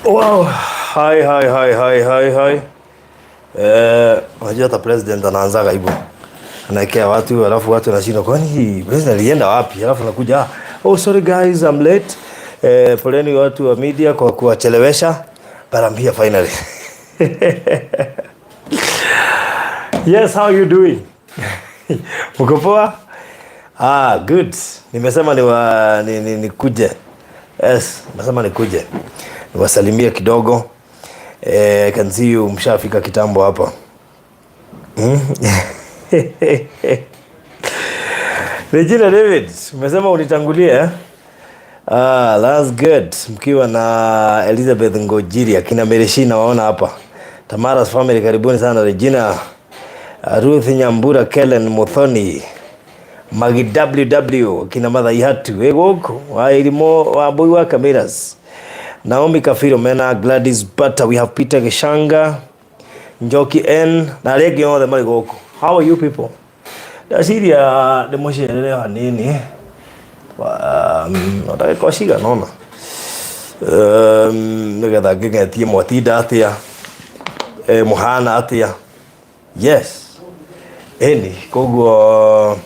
Wow, hi. Unajua hata president anaanzaga hivyo. Anaekea watu alafu watu wanashinda kwani president alienda wapi? Alafu anakuja, "Oh sorry guys, I'm late." Poleni watu wa media kwa kuwachelewesha. But I'm here finally. Yes, how you doing? Uko poa? Good. Nimesema nikuje. Yes, nimesema nikuje. Niwasalimie kidogo. Can see you mshafika kitambo hapa. Regina David, umesema unitangulie eh? That's good. Mkiwa na Elizabeth Ngojiri, akina Mereshina waona hapa. Tamara's family karibuni sana Regina. Ruth Nyambura, Kellen Muthoni, Magi WW, kina Mother Ihatu, Egoko, Wairimo, Waboi wa Cameras. Naomi Kafiro, Mena, Gladys Butter, we have Peter Gishanga, Njoki N, na regi on the Marigoko. How are you people? Dasiria the moshi leo nini? Nataka kwa shiga naona. Nigada gegetie motida atia. Muhana atia. Yes. Eni koguo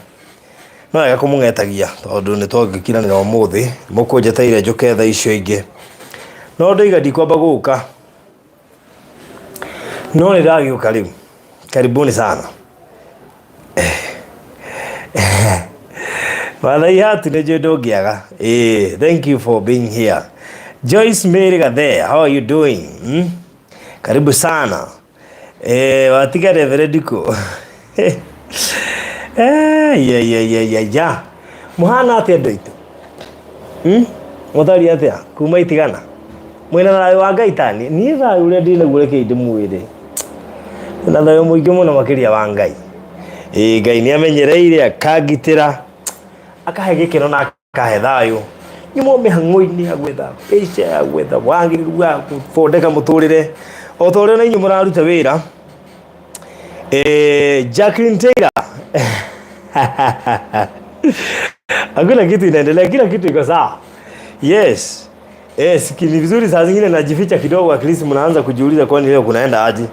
no ya kumungetagia tondu ni twagikira ni umuthi mukunjeteire njuke tha icio ingi no ndoiga ndikwamba guka no ni ndagiuka riu karibuni sana Wathai hatu ni njundo ngiaga thank you for being here. Joyce Mary Gathe, how are you doing? Karibu sana watiga reverendiko ya muhana atia ndoito muthari atia kuma itigana mwina thayo wa Ngai tani ni thayo uria ndina gureke ndi mwire na thayo muingi muno makiria wa Ngai Ngai ni amenyereire akagitira akahe gikeno na akahe thayo nyumo mihang'o-ini agwetha isha agwetha wangiriru wa kuthondeka muturire o thore na inyu muraruta wira Jacqueline Taylor. Hakuna kitu inaendelea, kila kitu iko sawa. Yes. Sikini vizuri, saa zingine najificha kidogo, at least mnaanza kujiuliza kwani leo kunaenda aje.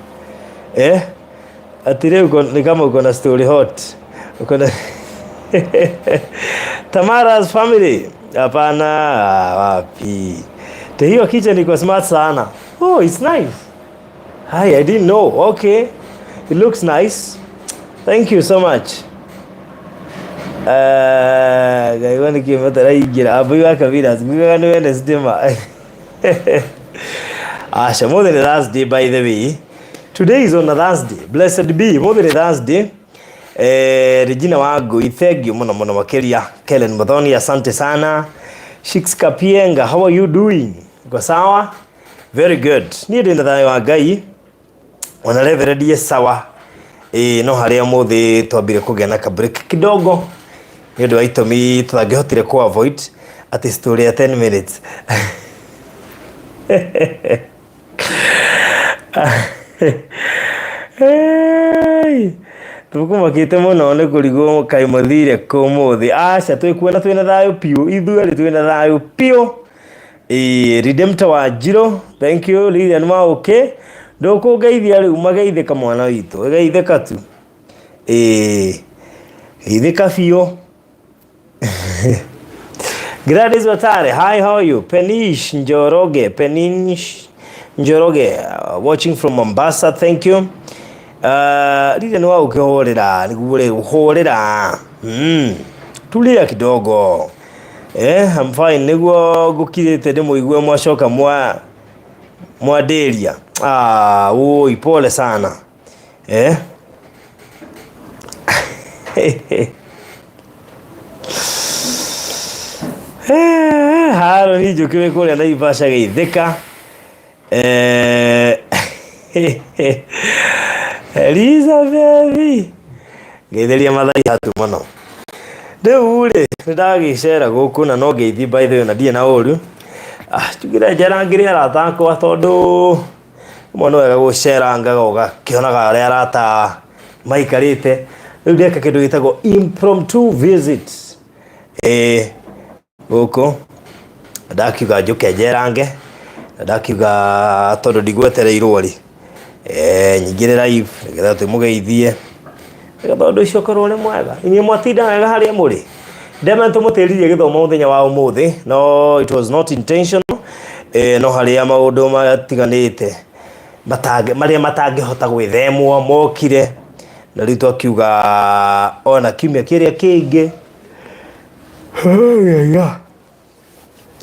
Ati leo ni kama uko na story hot. Uko na Tamara's family. Hapana, wapi. Hiyo kitchen iko smart sana. Oh, it's nice. Hi, I didn't know. Okay. It looks nice. Thank you so much. Gaiwani kimeta raigira abu wa kabira ziguga no Wednesday ma. Asha more than Thursday by the way. Today is on a Thursday. Blessed be more than Thursday. Regina wangu thank you muno makeria. Kellen Muthoni, asante sana. Shix Kapienga, how are you doing? Uko sawa? Very good. Ni ndi thayo wa Ngai. Wana reverend sawa no haria muthi twambire kugena ka break kidogo ni ndu aitomi twangihotire ku avoid at story ya 10 minutes tukumakite muno ni kurigo kai muthire ku muthi acha twikuona twina thayo piu ithuari twina thayo piu Redemptor wa Jiro, thank you Lilian ma okay ndoko geithia riu mageithika mwana witu geithika tu geithika fio Gladys Watare, hi, how are you? Penish Njoroge, watching from Mombasa, thank you. Lile ni wao ukihorera nikugure uhorera tulia kidogo I'm fine niguo gukirite ndi muigwe mwacoka mwaderia oi pole sana haro ni jukiwe kule Naivasha geithika Elizabeth geitheria Mathai hatu muno ndeure ndagicera guku na no geithi by the way na die na uru tugira jara ngiri aratakwa tondu mwana wega gucera ngaga ugakionaga aria arata maikarite riu ndeka kindu gitagwo impromptu visit guku ndakiuga njuke njerange ndakiuga tondu ndigwetereirwo ri nyingire live nigetha tumugeithie nigetha undu ucio korwo ni mwega inye mwatinda wega haria muri ndema tumutiririe githomo muthenya wa umuthi no it was not intentional no haria maundu matiganite maria matangihota gwithemwo mokire na ritu akiuga ona kimya kiria kingi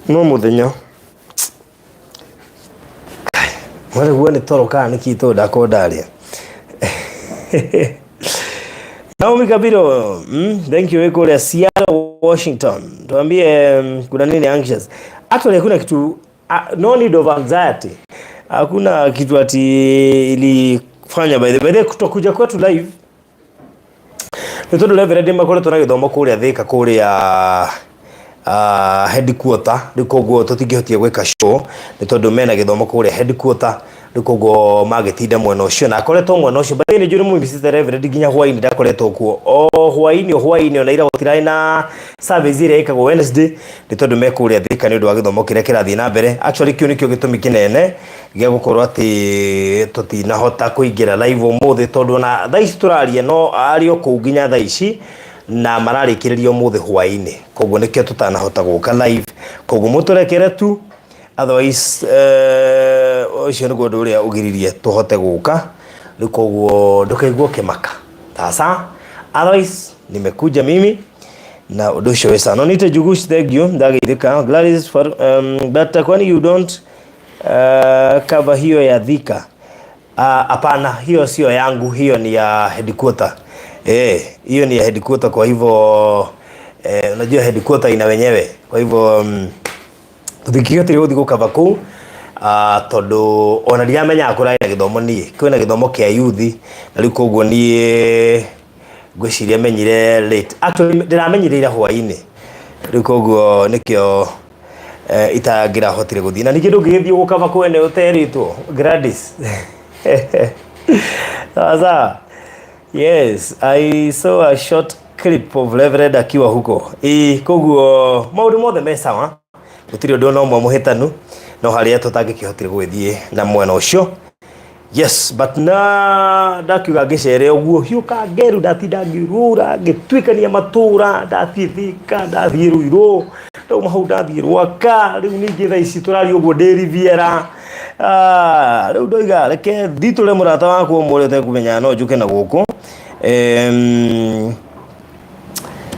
no muthenya mwere guone toroka nikito ndakondaria Naomi Kabiro, thank you kulia Seattle, Washington. Tuambie kuna nini anxious? Actually hakuna kitu no need of anxiety. Hakuna kitu ati ilifanya by the way kutokuja kwetu live. Nitondo live ready makore tunagithoma kuria thika kuria headquarter ndikoguo tutingihotie gweka show nitondo mena githoma kuria headquarter ndikoguo magitinda mwena ucio na akoretwo mwena ucio bathini njuri mu visite reverend ginya hwaini ndakoretwo kuo hwaini ona ira gutirai na service ire ikagwo Wednesday nitondo mekuria thika ni undu wa githomo kiria kirathie na mbere actually kio nikio gitumi kinene gia gukorwo ati tutinahota kuingira live umuthi tondu na thaici turaria no ario ku ginya thaici na mararikiririo muthi hwaini koguo nikio tutanahota guka live koguo muturekere tu otherwise ucio ni gundu uria ugiririe tuhote guka koguo ndukaigwo kimaka tasa otherwise nimekuja mimi na undu ucio wesa no nite jugush thank you ndageithika Gladys for but kwani you don't cover hiyo ya Thika hapana hiyo sio yangu hiyo ni ya headquarter hiyo ni ya headquarter kwa hivyo unajua headquarter ina wenyewe kwa hivyo tuthikigotire guthi gukava ku tondu ona ndiamenya akura ina githomo nie kwina githomo kia youth na riu koguo nie ngwiciria menyire late actually ndiramenyire ira hwaini riu koguo nikio itagira hotire guthi na ningi ndungithie gukava kwene uteritwo Gladys sasa yes I saw a short clip of Reverend akiwa huko koguo maundu mothe me sawa gutiri undu no mwe muhitanu no haria tutangikihotire gwithie na mwena ucio yes but na ndakiuga ngicere uguo hiuka ngeru ndatinda ngirura ngitwikania matura ndathie Thika ndathie Ruiru ndo mahau ndathie Rwaka riu ningi thaici turari uguo ndiriviera riu ndoiga reke thitule murata wakwa murete kumenya no njuke na guku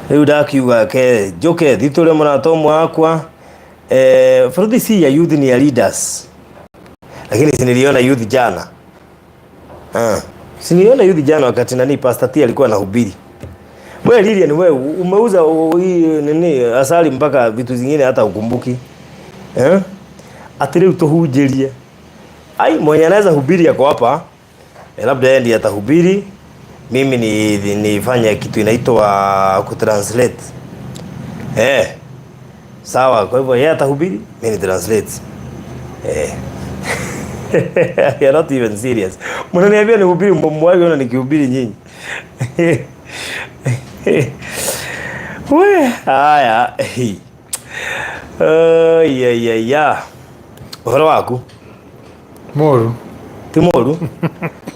riu ndakiuga ke njuke thitule murata wakwa for this year youth ni leaders lakini siniliona youth jana siniliona youth jana wakati nani Pastor T alikuwa anahubiri wewe Lilian wewe umeuza nini asali mpaka vitu zingine hata ukumbuki atire utohujerie ai mwenye anaweza hubiri yako hapa labda yeye ndiye atahubiri mimi nifanye kitu inaitwa kutranslate sawa kwa hivyo yeye atahubiri mimi ni translate you're not even serious mnaniambia nihubiri mbomwage na nikihubiri nyinyi we haya ya uhoro waku moru timoru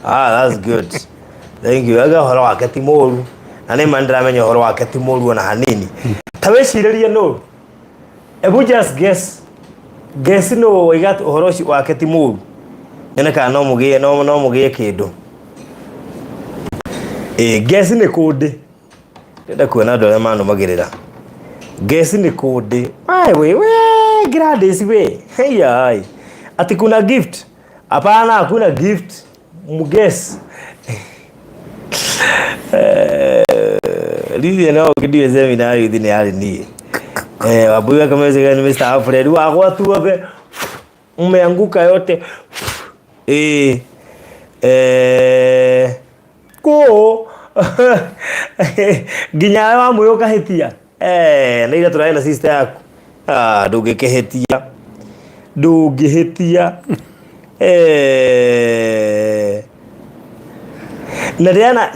that's good thank you aga uhoro wake timoru na ni mandramenya uhoro wake timoru na hanini taweciriria no ebu just guess no igat uhoro wake timoru ene ka no mugie kindu guess ni kundi ndenda kuona andu aria manumagirira guess ni kundi ai we Gladys we hey ati kuna gift hapana hakuna gift muguess Lili nao kidiwe seminar hivi ni hali ni wabuya kama zile Mr. Alfred wako tu wape umeanguka yote ko ginya wa muyo kahitia na ila turaina sister yako ndugihitia na Diana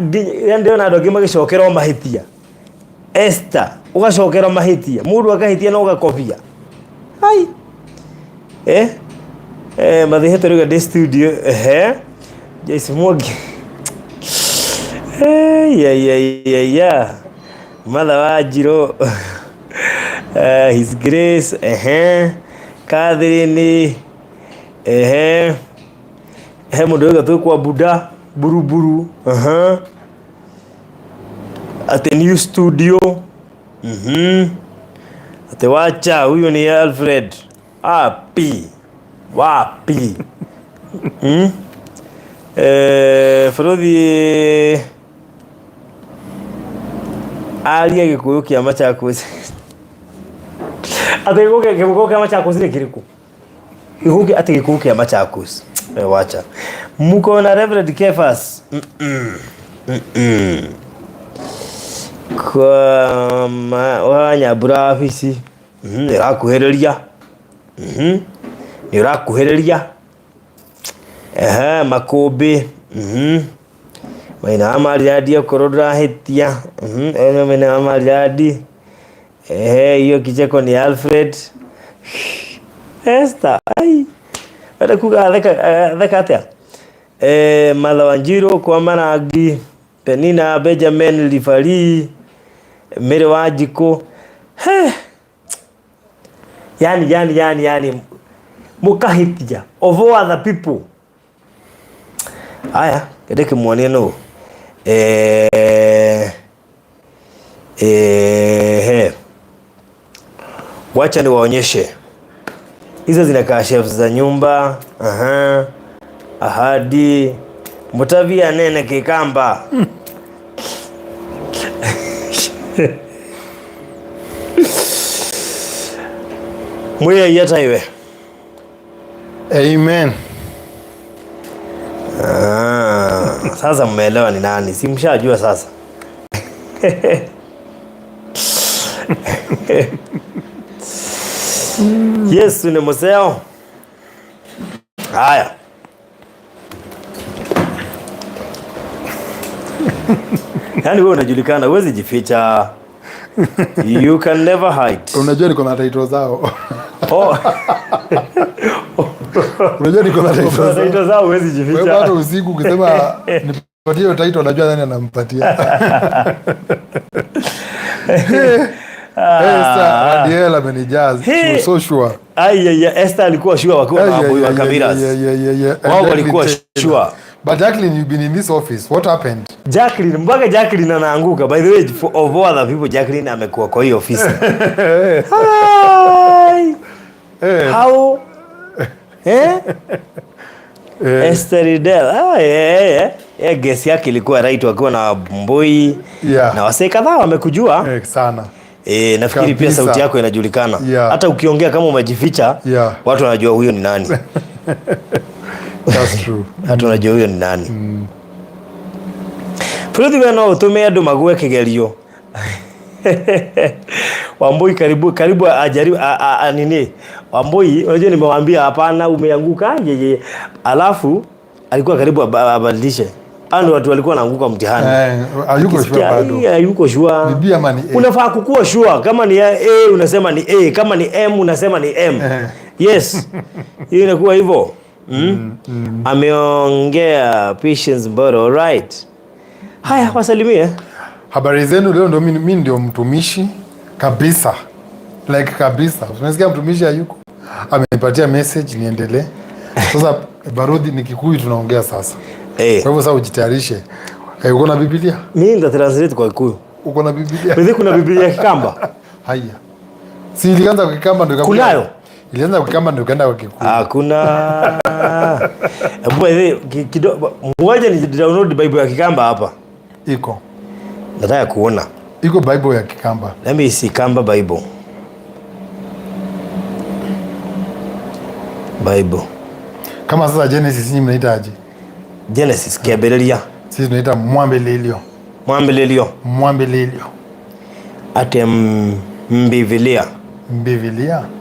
ndio na ndogi magicokera mahitia Esther ugacokera mahitia mundu akahitia no ugakobia hai Madhiheto ruga de studio. Jason Mwogi. Ya. Mother Wajiro. His Grace. Catherine. Mudoga tu kwa Buddha. Buru. At the new studio. Ate wacha huyo ni Alfred. Wapi. Frodhi alia Gikuyu kia Machakos. Ate Gikuyu kia Machakos ni kiriku. Gikuyu ate Gikuyu kia Machakos. Wacha. Muko na Reverend Kefas. Kwa wanyabura afisi. Nirakuhereria. Nirakuhereria. Makobe. Maina amaliadi okorodra hetia. Maina amaliadi. Hiyo kicheko ni Alfred. Esther. Ai. Ada kuga dheka atia. Mala Wanjiro kwa Managi. Penina Benjamin Lifari. Mere Wajiko. Yani mukahitija of all other people. Aya, kedeke mwaneno. Wacha niwaonyeshe. Hizo zinakaa chefs za nyumba. Ahadi. Mutavia nene Kikamba. Mweya yata iwe. Amen. Sasa mmeelewa ni nani? Si mshajua sasa. Yes, ni Museo. Haya. Yaani wewe unajulikana, huwezi jificha. You can never hide. Unajua niko na title zao. Unajua niko na title zao, huwezi jificha. Wewe bado usiku ukisema nipatie hiyo title, unajua nani anampatia. Esther Adiel amenijaz. She was so sure. Esther alikuwa sure wakiwa na boy wa cameras. Wao walikuwa sure. But Jacqueline, you've been in this office. What happened? Jacqueline anaanguka. By the way, for of all other people, Jacqueline amekuwa kwa hiyo ofisi. Hi. How? Esther Adel. Guess yake ilikuwa right wakiwa na Mboi. Na wasee kadhaa wamekujua. Sana. Nafikiri pia sauti yako inajulikana. Hata ukiongea kama umejificha, watu wanajua huyo ni nani. That's true. Hata unajua huyo ni nani. Furudi wena utume andu mague kigerio. Wambui karibu ajaribu nini? Wambui unajua nimewambia hapana umeanguka yeye. Alafu alikuwa karibu abadilishe. Ando watu walikuwa wanaanguka mtihani. Hayuko sure bado. Hayuko sure. Bibi ama ni A. Unafaa kukua sure. Kama ni A unasema ni A, kama ni M unasema ni M. Yes. Hiyo inakuwa hivyo. Ameongea Patience Mboro, alright. Haya, wasalimie. Habari zenu leo, ndio mimi ndio mtumishi kabisa. Like kabisa. Unasikia mtumishi hayuko. Amenipatia message niendelee. Sasa Barodi ni Kikuyu tunaongea sasa. Kwa hivyo sasa ujitayarishe. Uko na Biblia? Mimi ndio translate kwa Kikuyu. Uko na Biblia? Wewe kuna Biblia ya Kikamba? Haya. Si ilianza kwa Kikamba ndio ikakuja. Kunayo? Ilianza kwa Kikamba ndio kaenda kwa Kikuyu. Hakuna. Wewe kidogo ngoja ni download Bible ya Kikamba hapa. Iko. Nataka kuona. Iko Bible ya Kikamba. Let me see Kamba Bible. Kama sasa Genesis nyinyi mnaitaje? Genesis kiabereria. Sisi tunaita Mwambelelio. Ate Mbivilia.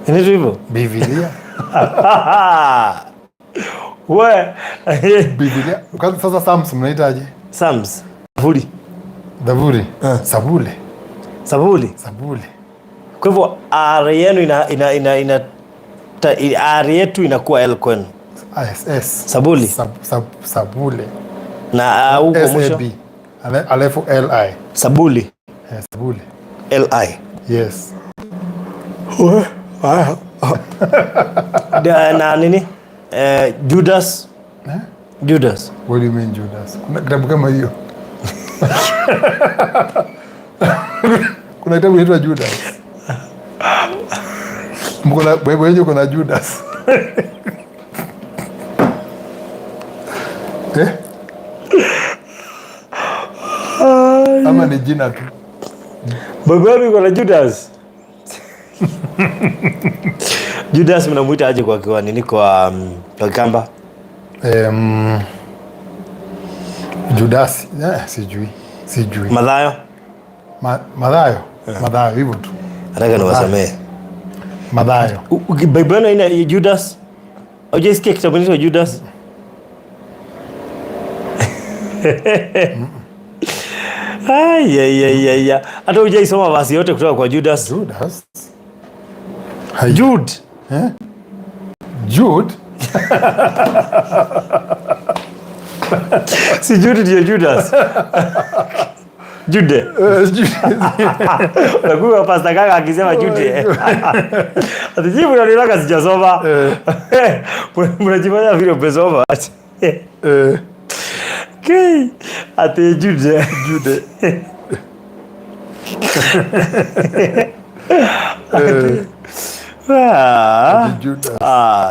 Ni hivyo? Biblia. Wewe. Biblia. Sasa Psalms mnaitaje? Psalms. Zaburi. Sabuli. Kwa hivyo R yenu R yetu inakuwa Elquen. S. Sabuli. Sabule. Na huko mwisho alafu LI. Sabuli. Sabule. LI. Yes. Na nini? Judas. Judas. What do you mean Judas? Kuna kitabu kama hiyo. Kuna kitabu inaitwa Judas. Mkola Bible hiyo kuna Judas. Ama ni jina tu. Bible kuna Judas. Judas mnamuita aje kwa nini kwa Kamba? Judas. Sijui. Mathayo. Mathayo hivyo tu. Nataka niwasamee. Mathayo. Bible ina Judas. Hujasikia kitabu cha Judas? Ya. Hata hujaisoma basi yote kutoka kwa Judas. Jude. Jude? Si Jude ndio Judas. Jude. Nakuwa pasta kaka akisema Jude. Atijibu na nilaka sijasoma. Mnajifanya vile umesoma. Okay. Ati Jude.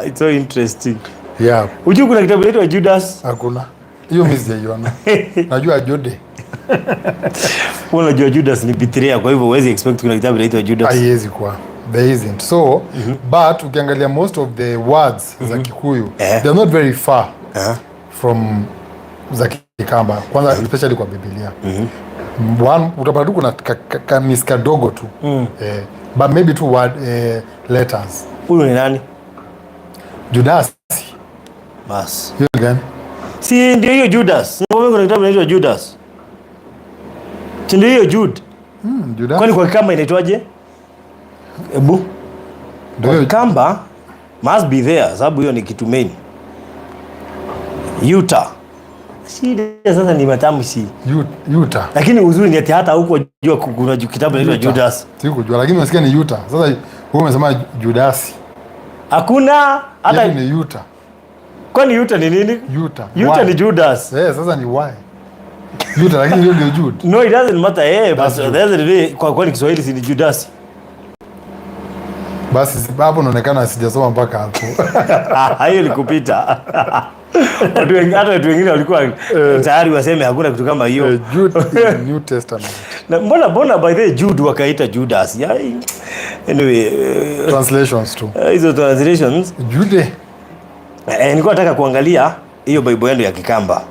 It's so interesting. Yeah. Unajua kuna kitabu kinaitwa Judas? Hakuna. Hiyo mimi sijaiona. Najua Jude. Unajua Judas ni Petrea, kwa hivyo huwezi expect kuna kitabu kinaitwa Judas. Haiwezi kuwa. There isn't. So, but ukiangalia most of the words za Kikuyu, they're not very far from za Kikamba. Kwanza especially kwa Biblia. One utapata tu kuna kanisa kadogo tu. But maybe two word letters. Huyu ni nani? Judas. Bas. Hiyo gani? Si ndio hiyo Judas. Ngome kuna kitabu kinaitwa Judas. Si ndio hiyo Jude. Judas. Kwani kwa Kamba inaitwaje? Ebu. Kwa Kamba must be there sababu hiyo ni kitu main. Utah. Shida sasa ni matamshi. Utah. Lakini uzuri ni ati hata huko jua kuna kitabu kinaitwa Judas. Sikujua lakini unasikia ni Utah. Sasa wewe umesema Judas. Hakuna hata ni Utah. Kwani Utah ni nini? Utah ni Judas. Sasa ni why? Utah lakini hiyo ndio Jude. No, it doesn't matter. But there's a way kwa Kiswahili si ni Judas. Basi hapo inaonekana sijasoma mpaka hapo. Hiyo ni kupita. Hata watu wengine walikuwa tayari waseme hakuna kitu kama hiyo. Jude in New Testament. Na mbona by the Jude wakaita Judas? Anyway, translations tu. Hizo translations. Jude. Nilikuwa nataka kuangalia hiyo Bible yenu ya Kikamba.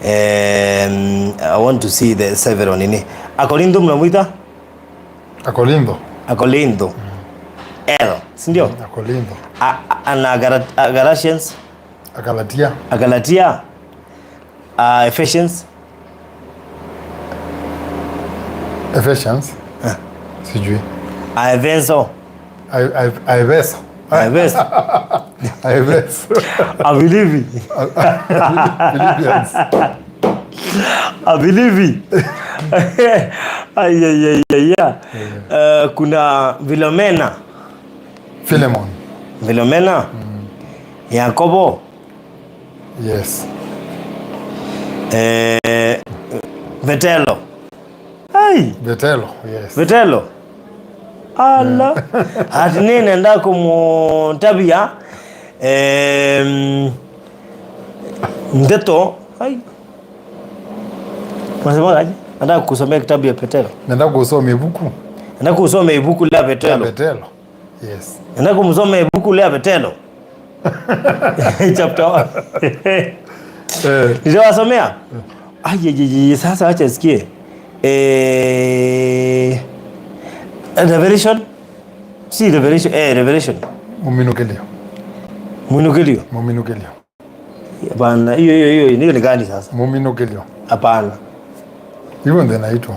I want to see the several nini. Akorintho mnamuita? Akorintho. L, si ndio? Akorintho. Na Galatians. Galatia. Ephesians. Sijui. Efeso. Abilivi. Abilivi. Kuna Philomena. Yakobo. Yes. Vetelo. Yes. Vetelo. Ala. Hati nini nda kumutabia mteto. Unasema aje? Nataka kusomea kitabu ya Petero. Nataka kusoma ibuku. Nataka kusoma ibuku la Petero. Yes. Nataka kusoma ibuku la Petero. Chapter 1. Nitawasomea. Sasa acha sikie. Revelation. Si Revelation. Muminukelio. Hapana, hiyo ni gani sasa? Muminukelio. Hapana. Hivyo ndio inaitwa.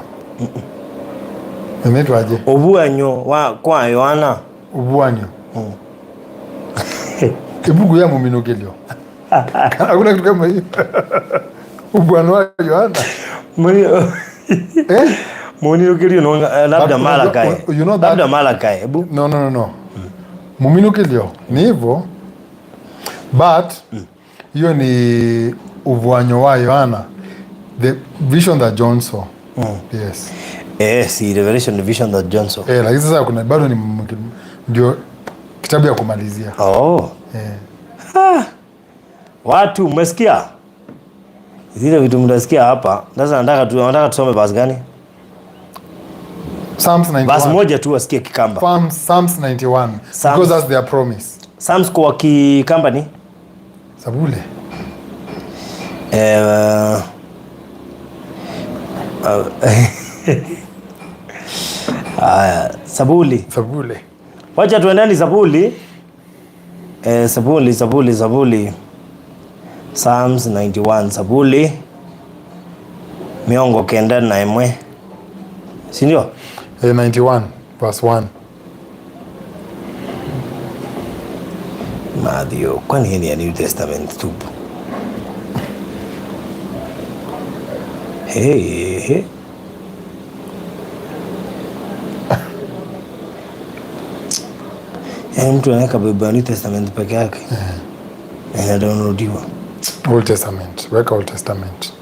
Inaitwa aje? Obuanyo kwa Yohana. Obuanyo. Ebugu ya muminukilio. Hakuna kitu kama hiyo. Ubwana wa Yohana. Muminukilio no labda Malakai. You know that? Labda Malakai. Ebu. No. Muminukilio ni hivyo. But hiyo ni uvwanyo wa Yohana. The vision that John saw. Yes. Si revelation vision that John saw. Lakini sasa kuna bado ni ndio kitabu ya kumalizia. Watu umesikia? Zile vitu mnasikia hapa. Sasa nataka tusome basi gani? Psalms 91. Basi moja tu wasikie Kikamba. Psalms 91. Because that's their promise. Psalms kwa Kikamba ni? Sabule. Sabule. Wacha tuendeni Zaburi. Zaburi. Psalms 91 Zaburi. Miongo kenda na imwe. Si ndio? 91 verse 1. Matthew, kwani hii ni New Testament tu? Hey. Mtu anaweka Biblia New Testament peke yake. Na downloadiwa. Old Testament. Weka Old Testament.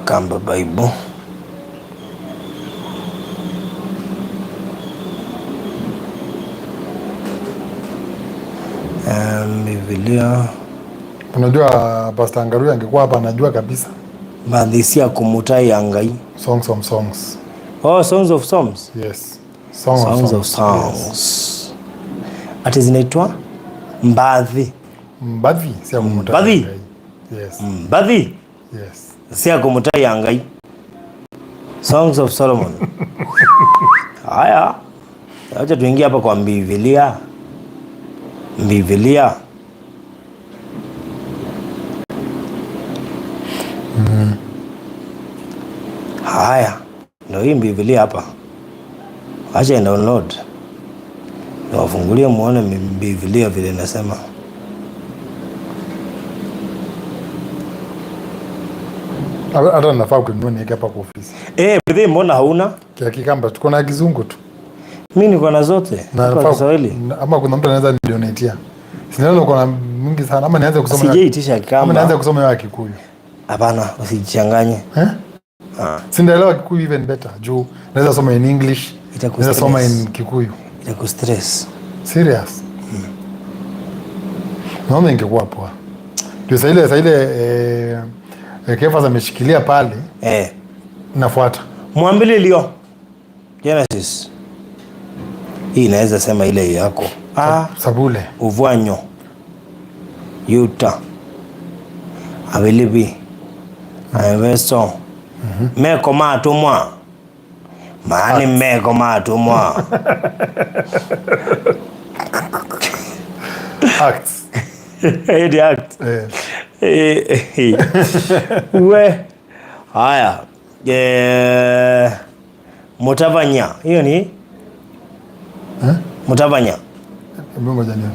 Kamba Bible. Biblia. Unajua Pastor Ngaruya angekuwa hapa anajua kabisa. Madhisia kumutai angai. Songs of Songs. Songs of Songs. Yes. Songs of Songs. Yes. Ati zinaitwa Mbadhi. Si ya kumutai angai. Yes. Mbadhi. Yes. Si ya kumutai angai. Songs of Solomon. Haya. Acha tuingie hapa kwa Biblia. Haya. Ndio hii Biblia hapa. Acha download. Nawafungulia muone Biblia vile inasema. Hata nafaa kununua niweke hapa kwa ofisi. Bidii mbona hauna? Kia Kikamba tuko na kizungu tu. Mimi niko na zote. Kwa Kiswahili. Ama kuna mtu anaweza nidonatea. Sinaona uko na mingi sana ama nianze kusoma. Sijaitisha Kikamba. Ama nianze kusoma ya Kikuyu. Hapana, usijichanganye. Sindaelewa Kikuyu even better. Juu naweza soma in English. Naweza soma in Kikuyu. Itakustress. Serious. Naona ingekuwa poa. Ndio saa ile Kefa ameshikilia pale. Nafuata. Mwambili leo. Genesis. Hii inaweza sema ile yako. Sabule. Uvwanyo. Yuta. Abilibi. Ameso. Meko matumwa. Maani meko matumwa. Acts. Hedi act. We. Haya. Mutavanya. Hiyo ni? Mutavanya. Ngoja nione.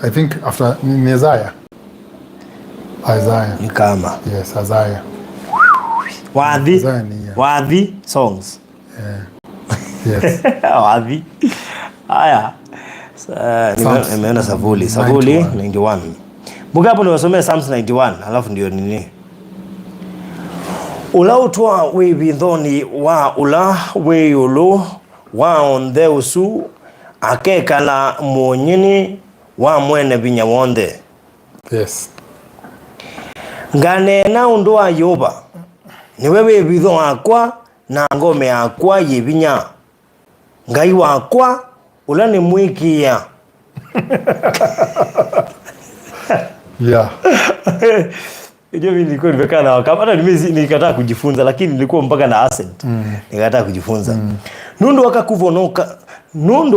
I think after Isaiah. Ni kama. Yes, Isaiah. Wadhi songs. Yes. Wadhi. Haya. Nimeona Sabuli 91. Buka hapo niwasomea Psalms 91 alafu ndio nini? Ula utwa we bindoni wa ula we yulu wa onde usu akekala muonyini wa mwene binya wonde. Yes. Ngane na undu wa yoba ni wewe bidho akwa na ngome akwa yebinya ngai wakwa ula ni mwikia. Yeah. Mimi nilikuwa nimekaa na wakati hata nikataa kujifunza lakini nilikuwa mpaka na accent. Nikataa kujifunza. Nundu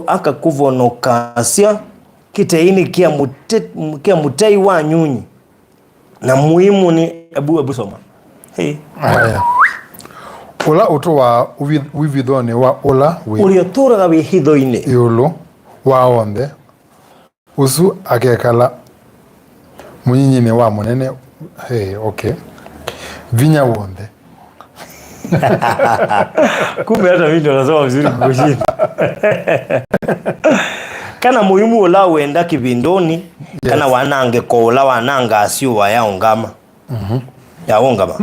akakuvonoka sia kiteini kia mutai wa nyunyi Na muhimu ni abu soma. Hey. Aya. Ola utowa wivithone wa ola we. Uliotura gawe hitho-ini. Iulu wa onde. Usu akekala munyinyi wa munene. Hey, okay. Vinya wonde. Kumbe hata mimi ndo nasoma vizuri kukushinda. Kana muhimu ola wenda kibindoni. Yes. Kana wanange kola wananga asio wa yaongama. Yaongama.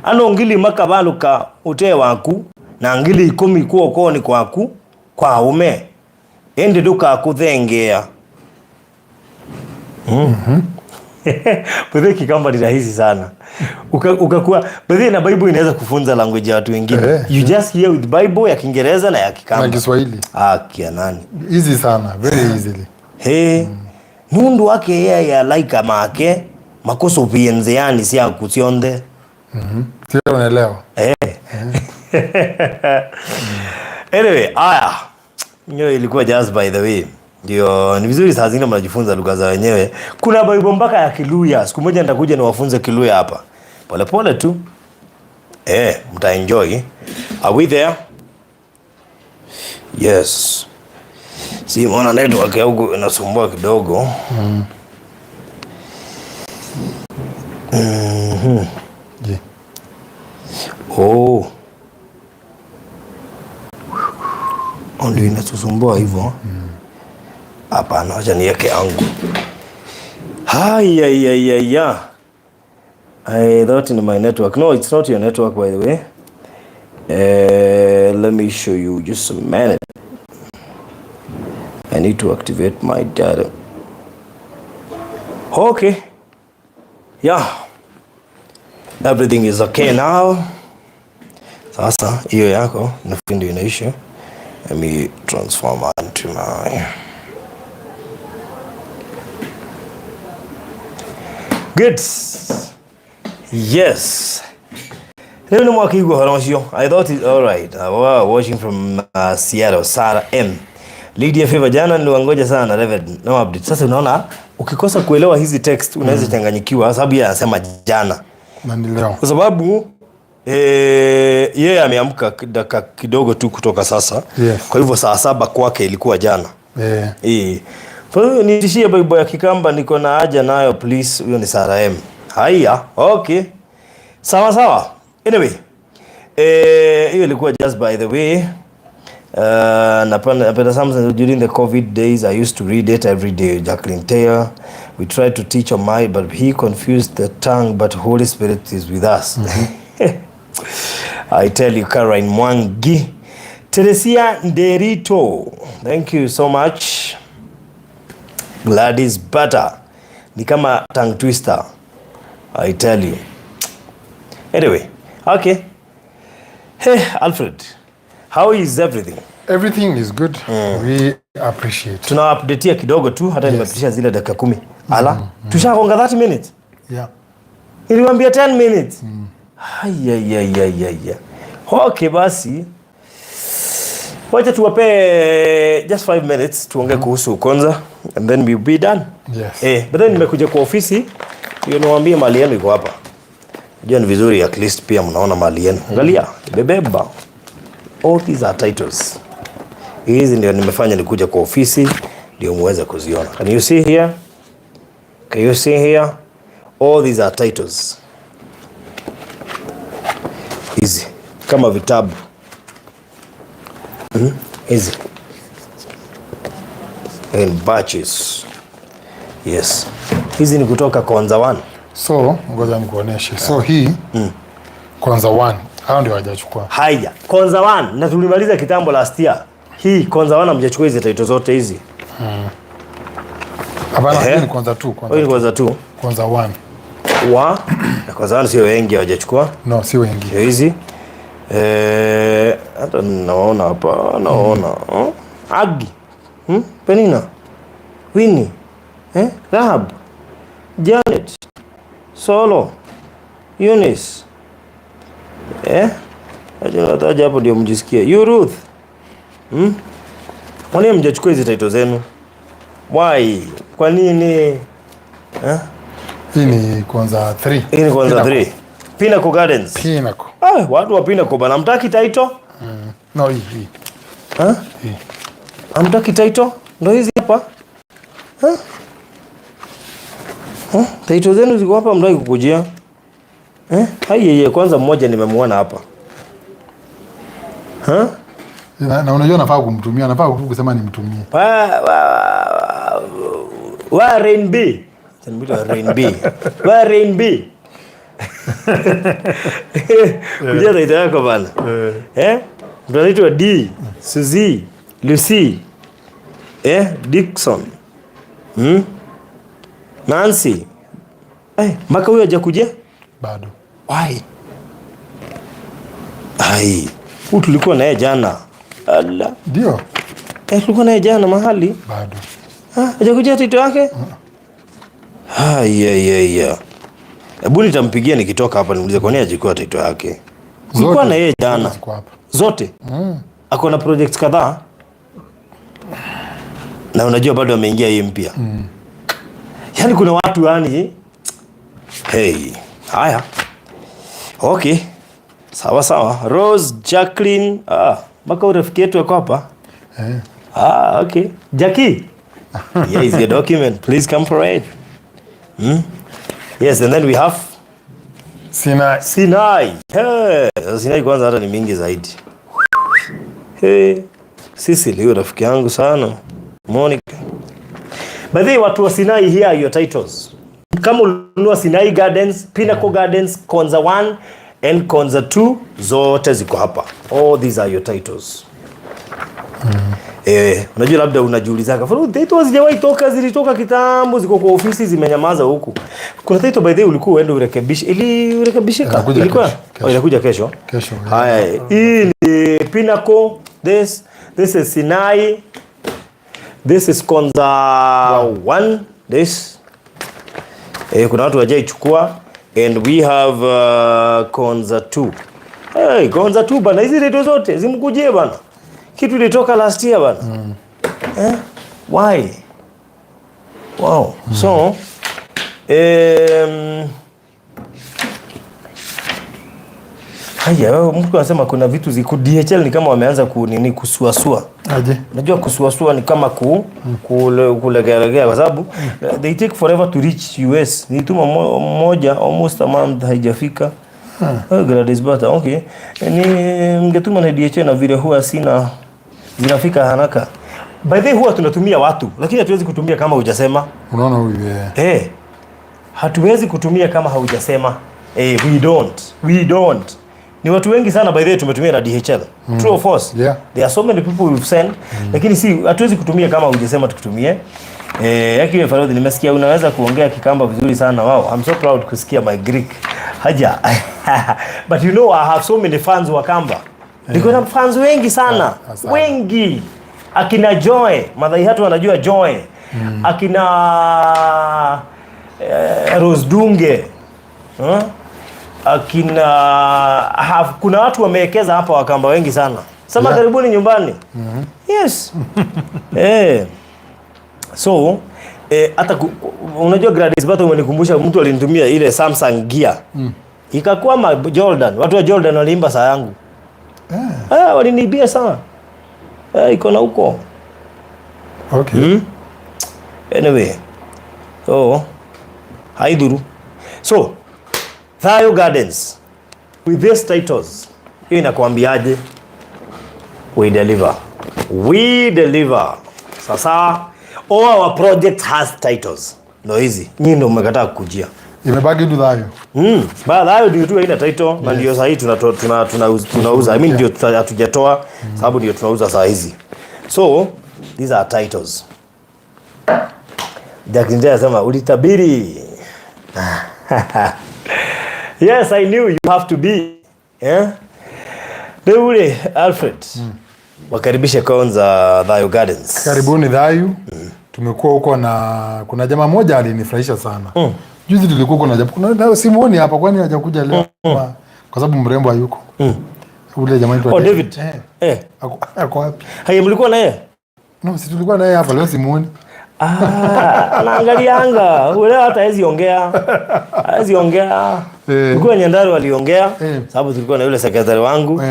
Ano ngili makabaluka ute waku na ngili 10 kuokoni kwaku kwa ume. Ende duka kuthengea. Bado kikamba ni rahisi sana. Ukakuwa bado na Bible inaweza kufunza language ya watu wengine. You just hear with Bible ya Kiingereza na ya Kikamba. Na Kiswahili. Kia nani? Easy sana, very easily. Mundu wake yeye ya like make makoso upienze yani si akusionde. Sio unaelewa. Anyway, nyo ilikuwa just by the way. Ndio ni vizuri saa zingine mnajifunza lugha za wenyewe. Kuna Bible mpaka ya Kiluya. Siku moja nitakuja niwafunze Kiluya hapa. Pole pole tu. Mta enjoy. Are we there? Yes. Si mbona network yangu inasumbua kidogo. Je. Ndio inatusumbua hivyo. Hapana, acha niweke angu. Haya. I thought in my network. No, it's not your network by the way. Let me show you just a minute. I need to activate my data. Okay. Yeah. Everything is okay now. Sasa hiyo yako nafikiri ndio inaisha. Let me transform into my good. Yes. I thought it all right. Watching from Seattle, Sarah M. Lydia Favor, jana niwangoja sana Reverend. No update. Sasa unaona ukikosa kuelewa hizi text unaweza changanyikiwa sababu yeye anasema jana. Mandeleo. Kwa sababu yeye ameamka dakika kidogo tu kutoka sasa. Yes. Kwa hivyo saa 7 kwake ilikuwa jana. Kwa hiyo nitishie Bible ya Kikamba niko na haja nayo please. Huyo ni Sarah M. Haya, okay. Sawa. Anyway, hiyo ilikuwa just by the way. Napenda sometimes during the COVID days I used to read it every day. Jacqueline Taylor, we tried to teach on my but he confused the tongue, but Holy Spirit is with us. I tell you, Caroline Mwangi. Teresia Nderito, thank you so much. Gladys Butter, ni kama tongue twister, I tell you. Anyway, okay. Hey, Alfred, how is everything? Everything is good. We appreciate. Tuna update kidogo tu, hata nimepitisha zile dakika 10. Ala, tushakonga 30 minutes? Yeah. Niliwaambia 10 minutes. Haya. Okay, basi. Wacha tuwape just 5 minutes tuongee kuhusu kwanza and then we'll be done. Yes. But then nimekuja kwa ofisi, hiyo niwaambie mali yenu iko hapa. Unajua ni vizuri at least pia mnaona mali yenu. Angalia, bebeba. All these are titles. Hizi ndio nimefanya nikuja kwa ofisi ndio muweze kuziona. Can you see here? All these are titles. Hizi kama vitabu. Hizi. And batches. Yes. Hizi ni kutoka Konza 1. So, ngoja nikuoneshe. So hii Konza 1. Hao ndio hawajachukua. Haya, Konza 1 na tulimaliza kitambo last year. Hii Konza 1 hamjachukua hizi title zote hizi. Hapana, hii ni Konza 2. Konza 2. Konza 1. Na Konza 1 sio wengi hawajachukua. No, si wengi. Hizi. Hata naona hapa, Agi. Penina. Winnie. Rahab. Janet. Solo. Eunice. Aje hapo ndio mjisikie. Ruth. Kwa nini mjachukua hizi title zenu? Why? Kwa nini? Hii ni kwanza 3. Hii ni kwanza 3. Pinnacle Gardens. Pinnacle. Watu wa Pinnacle bana, mtaki title? No, hii. Hii. Amtaki title? Ndio hizi hapa. Title zenu ziko hapa, mtaki kukujia. Yeye kwanza mmoja nimemuona hapa. Na unajua nafaa kumtumia, nafaa kusema nimtumie. Wa Rain B. Tanibita Rain B. Wa Rain B. Kujia title yako bana. Mtu anaitwa D, Suzy, Lucy, Dixon, Nancy. Maka huyo hajakuja? Bado. Why? Tulikuwa naye jana. Allah. Ndio. Tulikuwa naye jana mahali. Bado. Hajakuja title yake? Hebu nitampigia nikitoka hapa nimuulize kwa nini hajachukua title yake. Tulikuwa na yeye jana. Zote. Ako na projects kadhaa. Na unajua bado ameingia hii mpya. Yaani kuna watu yani haya. Okay. Sawa. Rose, Jacqueline, mpaka urafiki yetu wako hapa. Okay. Jackie. Here is your document. Please come for it. Yes, and then we have Sinai. Sinai kwanza hata ni mingi zaidi. Sisi leo rafiki yangu sana. Monica. By the way, watu wa Sinai, here are your titles. Kama ulinunua Sinai Gardens, Pinnacle Gardens, Konza 1 and Konza 2, zote ziko hapa. All these are your titles. Unajua labda unajiulizaga, title hazijawahi toka, zilitoka kitambo, ziko kwa ofisi zimenyamaza huku. Kuna title by the way ulikuwa uende urekebishe, ili urekebishika. Ilikuwa inakuja kesho. Haya, hii ni Pinnacle, this is Sinai. This is Konza 1. This. Kuna watu wajaichukua. And we have Konza 2. Konza 2 bana, hizi title zote zimkujie bana. Kitu ilitoka last year bana. Why? Wow. So, mtu anasema kuna vitu ziku DHL ni kama wameanza kusuasua. Aje. Unajua kusuasua ni kama kulegea kwa sababu they take forever to reach US. Nituma moja almost a month haijafika. Gladys Bata. Okay. Mngetuma na DHL na vile huwa sina zinafika haraka. By the way huwa tunatumia watu, lakini hatuwezi kutumia kama hujasema. Unaona huyu hatuwezi kutumia kama haujasema. We don't. Ni watu wengi sana by the way tumetumia na DHL. True or false? Yeah. There are so many people we've sent, lakini si hatuwezi kutumia kama hujasema tukutumie. Yaki Farodhi, nimesikia unaweza kuongea Kikamba vizuri sana. Wow, I'm so proud kusikia my Greek. Haja. But you know I have so many fans wa Kamba. Niko na fans wengi sana. Wengi. Akina Joy, Madhai hatu wanajua Joy. Akina Rose Dunge. Kuna watu wamewekeza hapa Wakamba wengi sana. Sema karibuni nyumbani. Yes. So, hata unajua Gladys Bata umenikumbusha mtu alinitumia ile Samsung Gear. Ikakuwa Jordan. Watu wa Jordan waliimba saa yangu. Walinibia sana. Iko na huko. Okay. Anyway. So, haidhuru. So, Thayo Gardens. With these titles, hii inakuambiaje? We deliver. Sasa, all our project has titles. No easy. Nyinyi ndio mmekataa kukujia. Imebaki tu Thayo. Thayo ndio tu haina title, na ndio saa hii tunauza. I mean ndio hatujatoa sababu ndio tunauza saa hizi. So, these are titles. Jakinja anasema ulitabiri. Yes, I knew you have to be. Deule Alfred. Wakaribishe Konza Thayo Gardens. Karibuni Thayo. Tumekuwa huko na kuna jamaa moja alinifurahisha sana. Juzi tulikuwa kuna jamaa simuoni hapa, kwani hajakuja leo kwa sababu mrembo hayuko. Ule jamaa anaitwa David. Ako wapi? Mlikuwa na yeye? No, si tulikuwa na yeye hapa leo simuoni. anaangalianga. Ule hata hawezi ongea. Tulikuwa Nyandarua waliongea sababu tulikuwa na yule sekretari wangu.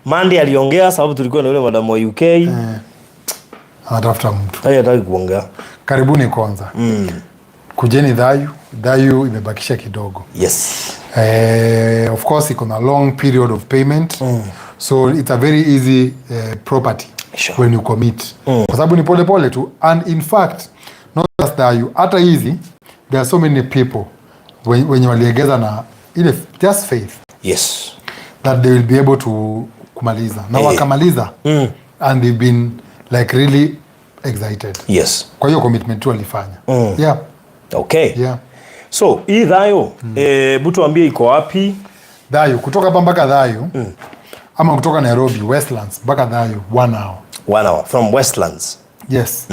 Mandi aliongea sababu tulikuwa na yule madam wa UK. Anatafuta mtu. Hataki kuongea. Karibuni kwanza. Kujeni Dhayu imebakisha kidogo. Yes. Of course iko na long period of payment. So it's a very easy property when you commit. Kwa sababu ni pole pole tu. And in fact, not just Dhayu, hata hizi there are so many people wenye waliegeza na ile just faith. Yes. That they will be able to kumaliza. Na wakamaliza. And they've been like really excited. Yes. Kwa hiyo commitment tu walifanya. Yeah. Okay. Yeah. So, hii Dhayu, butu ambie iko wapi? Dhayu, kutoka hapa mpaka Dhayu, ama kutoka Nairobi, Westlands, mpaka Dhayu, 1 hour. 1 hour, from Westlands? Yes.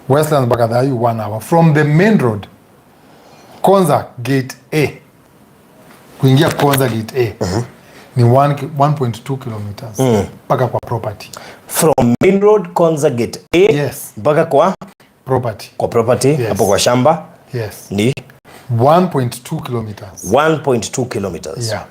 Westlands mpaka Dhayu, 1 hour. From the main road, Konza Gate A, kuingia Konza Gate A, ni 1.2 kilometers, mpaka kwa property. From main road, Konza Gate A, yes, mpaka kwa? Property. Kwa property, yes. Hapo kwa shamba? Yes. Ni? 1.2 kilometers. 1.2 kilometers. Yeah.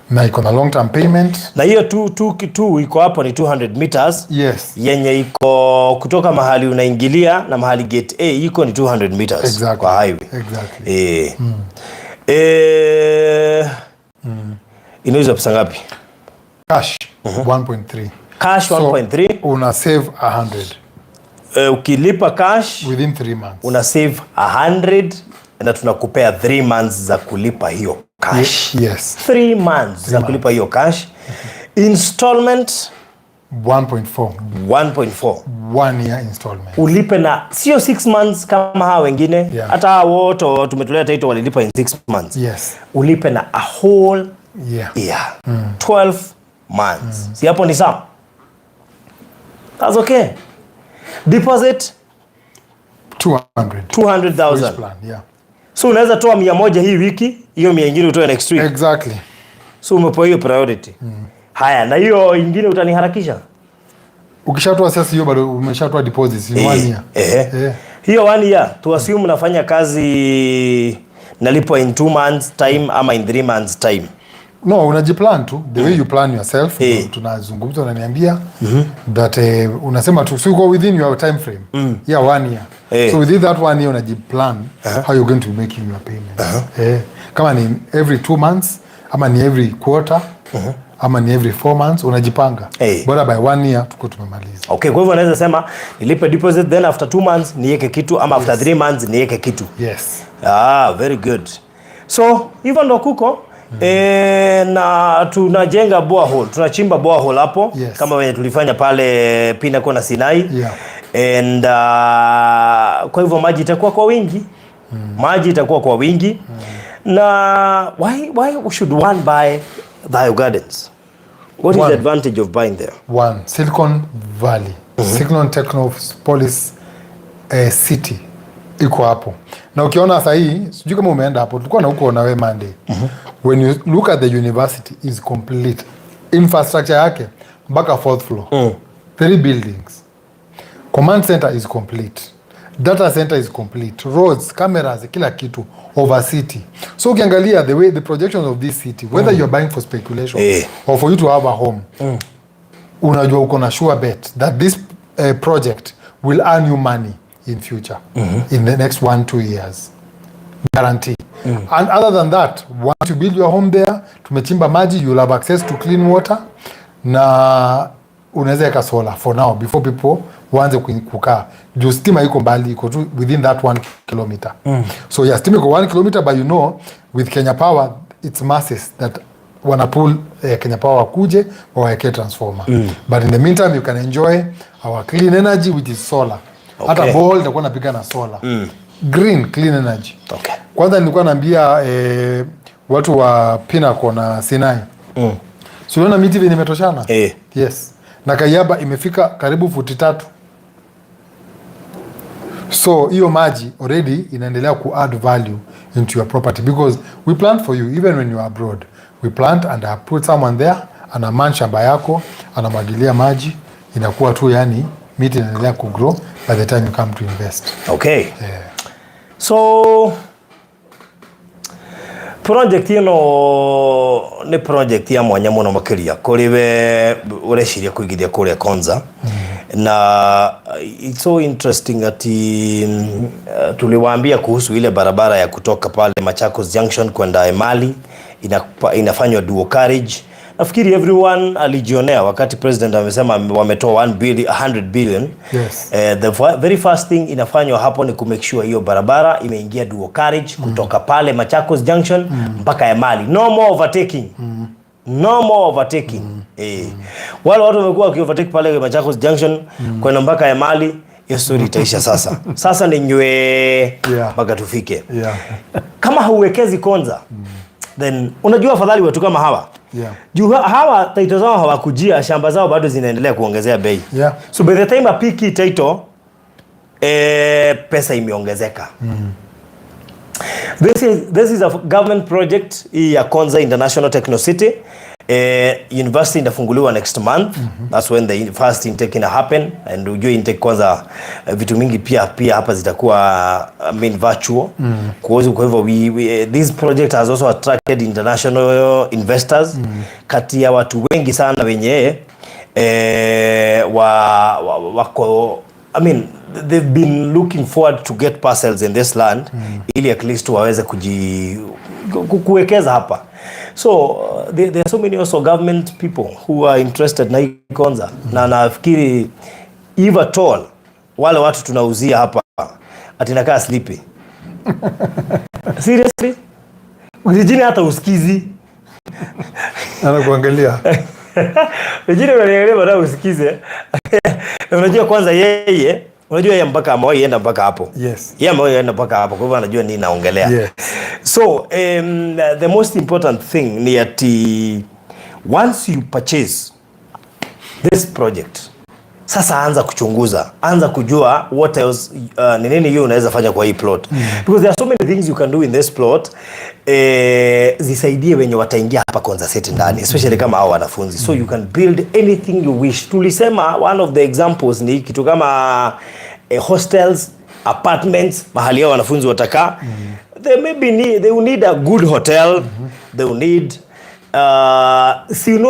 Na iko na long term payment. Na hiyo 2 iko hapo ni 200 meters. Yes. Yenye iko kutoka mahali unaingilia na mahali gate A iko ni 200 meters. Exactly. Kwa highway. Exactly. Inauza pesa ngapi? Cash 1.3. Cash 1.3. So, una save 100. Ukilipa cash within 3 months. Una save 100 na tunakupea 3 months za kulipa hiyo cash. Yes. 3 months za kulipa hiyo cash. Installment 1.4. 1.4. 1 year installment. Ulipe na sio 6 months kama hawa wengine. Hata hao wote tumetolea title walilipa in 6 months. Yes. Ulipe na a whole year. 12 months. Si hapo ni sawa? That's okay. Deposit 200,000. Yeah. So unaweza toa 100 hii wiki, hiyo 100 nyingine utoe next week. Exactly. So umepewa hiyo priority. Haya, na hiyo nyingine utaniharakisha. Ukishatoa sasa hiyo bado umeshatoa deposit in 1 year. Hiyo 1 year tu assume unafanya kazi nalipo in 2 months time ama in 3 months time. No, unajiplan tu the way you plan yourself. Tunazungumza unaniambia that unasema tu so go within your time frame. 1 year. So within that 1 year unajiplan how you're going to be making your payment. Kama ni every 2 months ama ni every quarter ama ni every 4 months unajipanga. Bora by 1 year tuko tumemaliza. Okay, kwa hivyo unaweza sema nilipe deposit then after 2 months niweke kitu ama after 3 months niweke kitu. Yes. Very good. So hivyo ndo kuko na tunajenga borehole, tunachimba borehole hapo kama wenye tulifanya pale Pinnacle na Sinai. And kwa hivyo maji itakuwa kwa wingi. Maji itakuwa kwa wingi. Na why should one buy Dhayu Gardens? What is the advantage of buying there? One, Silicon Valley. Silicon Technopolis City iko hapo. Na ukiona sasa hii, sijui kama umeenda hapo, tulikuwa na huko na we Monday. When you look at the university is complete. Infrastructure yake mpaka 4th floor. 3 buildings. Command center is complete. Data center is complete. Roads, cameras, kila kitu over city. So ukiangalia the way the projections of this city, whether you're buying for speculation or for you to have a home, unajua uko na sure bet that this project will earn you money in future, in the next 1-2 years. Guarantee. And other than that, once you build your home there, tumechimba maji, you'll have access to clean water, na unaweza weka solar for now before people waanze kukaa. Juu stima iko mbali, iko tu within that 1 kilometer. So yeah, stima iko 1 kilometer, but you know with Kenya Power it's masses that wana pull Kenya Power kuje waweke transformer. But in the meantime you can enjoy our clean energy which is solar. Hata ball itakuwa napiga na solar. Green clean energy. Kwanza nilikuwa naambia watu wa Pinnacle na Sinai. So unaona miti vile imetoshana? Yes. Na Kayaba imefika karibu futi 3. So hiyo maji already inaendelea ku add value into your property because we plant for you even when you are abroad. We plant and put someone there, anaman shamba yako, anamwagilia maji, inakuwa tu yani miti inaendelea kugrow by the time you come to invest. Okay. Yeah. So project ino ni project ya mwanya muno makiria kuri we ureciria kuigithia kuria Konza. Na it's so interesting ati tuliwaambia kuhusu ile barabara ya kutoka pale Machakos Junction kwenda Emali inafanywa dual carriage. Nafikiri everyone alijionea wakati president amesema wametoa 100 billion. Yes. The very first thing inafanywa hapo ni kumake sure hiyo barabara imeingia dual carriage kutoka pale Machakos Junction mpaka Emali. No more overtaking. No more overtaking. Wale watu wamekuwa wakiovertake pale Machakos Junction kwenda mpaka Emali, hiyo story itaisha sasa. Sasa ni nywe mpaka tufike. Yeah. Kama hauwekezi Konza, then unajua afadhali watu kama hawa. Yeah. Juu hawa title zao hawakujia, shamba zao bado zinaendelea kuongezea bei. Yeah. So by the time apiki title pesa imeongezeka. This is a government project ya Konza International Techno City. University inafunguliwa next month. That's when the first intake ina happen, and ujue intake kwanza vitu mingi pia hapa zitakuwa virtual. Kwa hivyo this project has also attracted international investors. Kati ya watu wengi sana wenye wako, they've been looking forward to get parcels in this land ili at least waweze kuwekeza hapa. So there are so many also government people who are interested na Konza. Na nafikiri if at all wale watu tunauzia hapa atinakaa sleepy. Seriously? Ujijini hata usikizi. Anakuangalia. Ujijini wanaangalia baada usikize. Unajua kwanza yeye, unajua yeye mpaka amewahi enda mpaka hapo. Yes. Yeye amewahi enda mpaka hapo, kwa hivyo anajua nini naongelea. Yes. So the most important thing ni ati once you purchase this project, sasa anza kuchunguza, anza kujua what else ni nini hiyo unaweza fanya kwa hii plot. Because there are so many things you can do in this plot zisaidie wenye wataingia hapa Konza City ndani, especially kama hao wanafunzi. So you can build anything you wish. Tulisema one of the examples ni kitu kama hostels, apartments, mahali hao wanafunzi watakaa. They will need a good hotel. They will need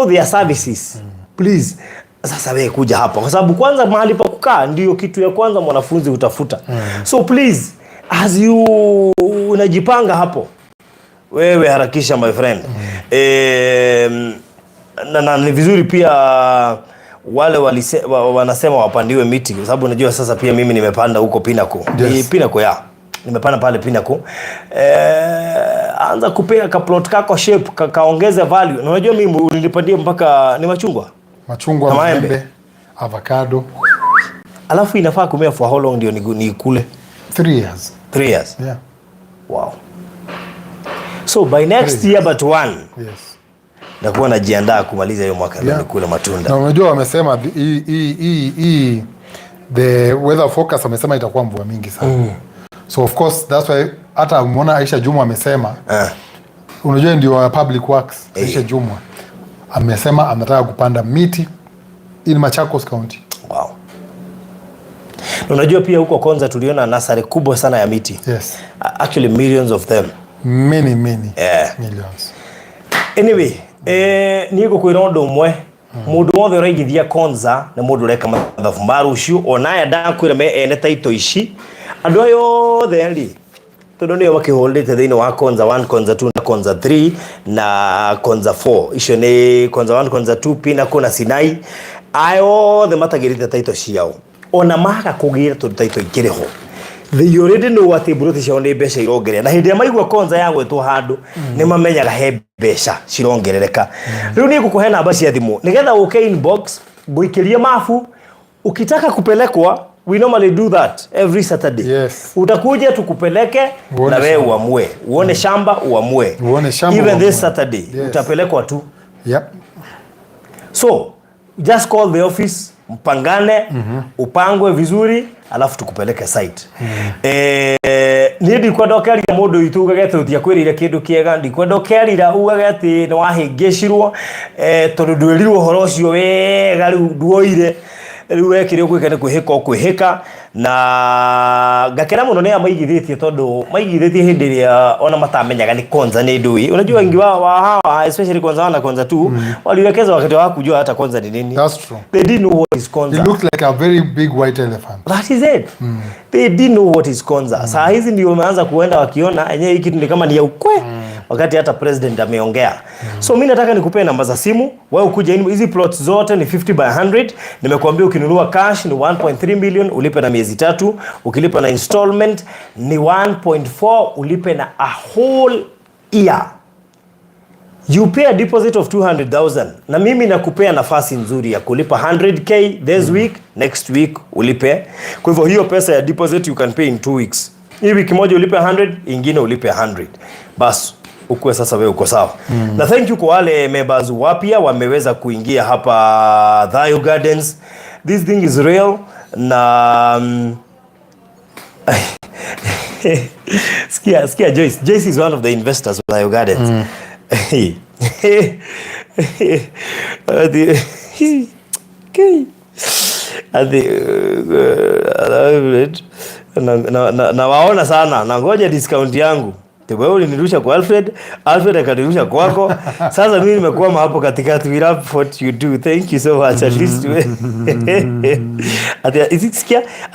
their services. Please, sasa wewe kuja hapa kwa sababu kwanza mahali pa kukaa ndio kitu ya kwanza mwanafunzi utafuta. So please, as you unajipanga hapo, wewe harakisha my friend. Na ni vizuri pia wale wanasema wapandiwe miti kwa sababu unajua sasa pia mimi nimepanda huko Pinnacle. Yes. Pinnacle nimepanda pale Pinnacle. Anza kupea ka plot kako shape kaongeze value. Na unajua mimi nilipandia mpaka ni machungwa, maembe, avocado. Alafu inafaa kumea for how long ndio ni kule? 3 years. 3 years. Yeah. Wow. So by next year but one. Yes. Nakuwa najiandaa kumaliza hiyo mwaka ndio nikule matunda. Na unajua wamesema the weather forecast wamesema itakuwa mvua mingi sana. So of course that's why hata umeona Aisha Jumwa amesema unajua ndio public works Aisha Jumwa amesema anataka kupanda miti in Machakos County. Wow. Unajua pia huko Konza tuliona nasari kubwa sana ya miti. Yes. Actually millions of them. Many millions. Anyway, niko kwira ndo mwe mundu wothe uraigithia Konza na mundu reka mathabu maru ucio onaya ndakwira me ene taito ici andu ayo theri tondu nio makiholdete thiini wa Konza 1, Konza 2 na Konza 3 na Konza 4. Icio ni Konza 1, Konza 2, Pinnacle na Sinai. Ayo the matagirite taito ciao ona maga kugira tondu taito ikiriho. They already know what ibruti cio ni mbeca irongerera na hindi ya maigua Konza yagwetwo handu ni mamenyaga he mbeca cirongerereka. Riu ni gukuhe namba cia thimu nigetha uke inbox nguikirie mafu ukitaka kupelekwa. We normally do that every Saturday. Yes. Utakuja tukupeleke na wewe uamue. Uone shamba uamue. Even this Saturday utapelekwa tu. Yep. So just call the office, mpangane, upangwe vizuri, alafu tukupeleke site. Ni kwa dokerira mundu itu gagete utia kwirira kindu kiega ndi kwa dokerira ugagete ni wahingicirwo tondu ndwirirwo horo ucio wega riu nduoire riwe kire kwikane kwihika na gakera muno ne amaigithitie tondu maigithitie hindi ria ona matamenyaga ni Konza ni ndui. Unajua wengi wa hawa especially Konza na Konza tu waliwekeza wakati wa kujua hata Konza ni nini. That's true. They didn't know what is Konza. It looked like a very big white elephant. That is it. They didn't know what is Konza. Saa hizi ndio wameanza kuenda wakiona yenyewe hiki kitu ni kama ni ya ukwe. Wakati hata president ameongea. So mimi nataka nikupe namba za simu, wewe ukuje hizi plots zote ni 50 by 100. Nimekuambia ukinunua cash ni 1.3 million, ulipe na miezi 3, ukilipa na installment ni 1.4, ulipe na a whole year. You pay a deposit of 200,000 na mimi nakupea nafasi nzuri ya kulipa 100k this week, next week ulipe. Kwa hivyo hiyo pesa ya deposit you can pay in 2 weeks. Hii wiki moja ulipe 100, ingine ulipe 100. Bas ukue sasa wewe uko sawa. Na thank you kwa wale members wapya wameweza kuingia hapa Thayo Gardens. This thing is real na Skia Joyce. Joyce is one of the investors of Thayo Gardens. Na waona sana na ngoja discount yangu. Wewe ulinirusha kwa Alfred akanirusha kwako. Sasa mimi nimekuwa hapo katikati. We love what you do. Thank you so much. At least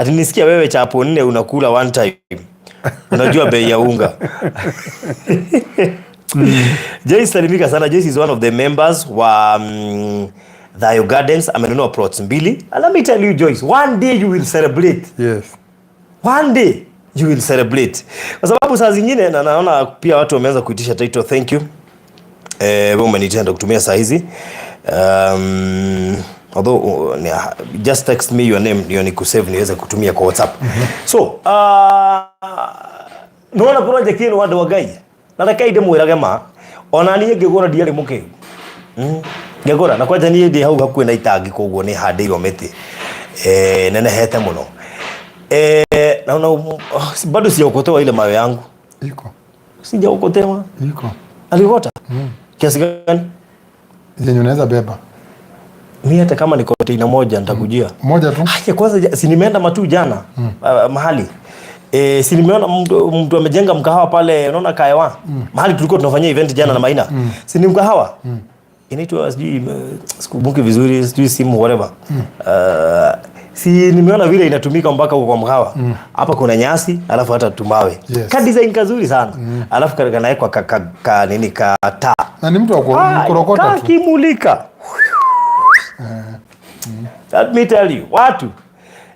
nisikia wewe chapo 4 unakula one time. Unajua bei ya unga. Joyce salimika sana. Joyce is one of the members wa Thayo Gardens. Amenunua plots 2. And let me tell you Joyce, one day you will celebrate. Yes. One day you will celebrate. Kwa sababu saa zingine na naona pia watu wameanza kuitisha title thank you. Wewe umenitenda kutumia saa hizi. Although just text me your name ndio nikusave niweze kutumia kwa WhatsApp. So, naona project yenu wadu wagai. Nataka ide mwirage ma ona niye ngegora ndiari muke. Ngegora na kwaja niye ndi hau hakuwe na itangi koguo ni handirwo miti. Nene hete muno. Na bado sijaokotewa ile mawe yangu. Iko. Sijaokotewa. Iko. Alikota? Kiasi gani? Yenye unaweza beba. Mimi hata kama ni container moja nitakujia. Moja tu. Haya kwanza si nimeenda Matu jana mahali. Si nimeona mtu amejenga mkahawa pale unaona Kaewa. Mahali tulikuwa tunafanyia event jana na Maina. Si ni mkahawa? Inaitwa sijui sikumbuki vizuri sijui simu whatever. Si nimeona vile inatumika mpaka kwa mkahawa. Hapa kuna nyasi alafu hata tumawe. Yes. Ka design kazuri sana. Alafu kanawekwa nini ka taa. Na ni mtu wa kurokota tu. Kimulika. Let me tell you, watu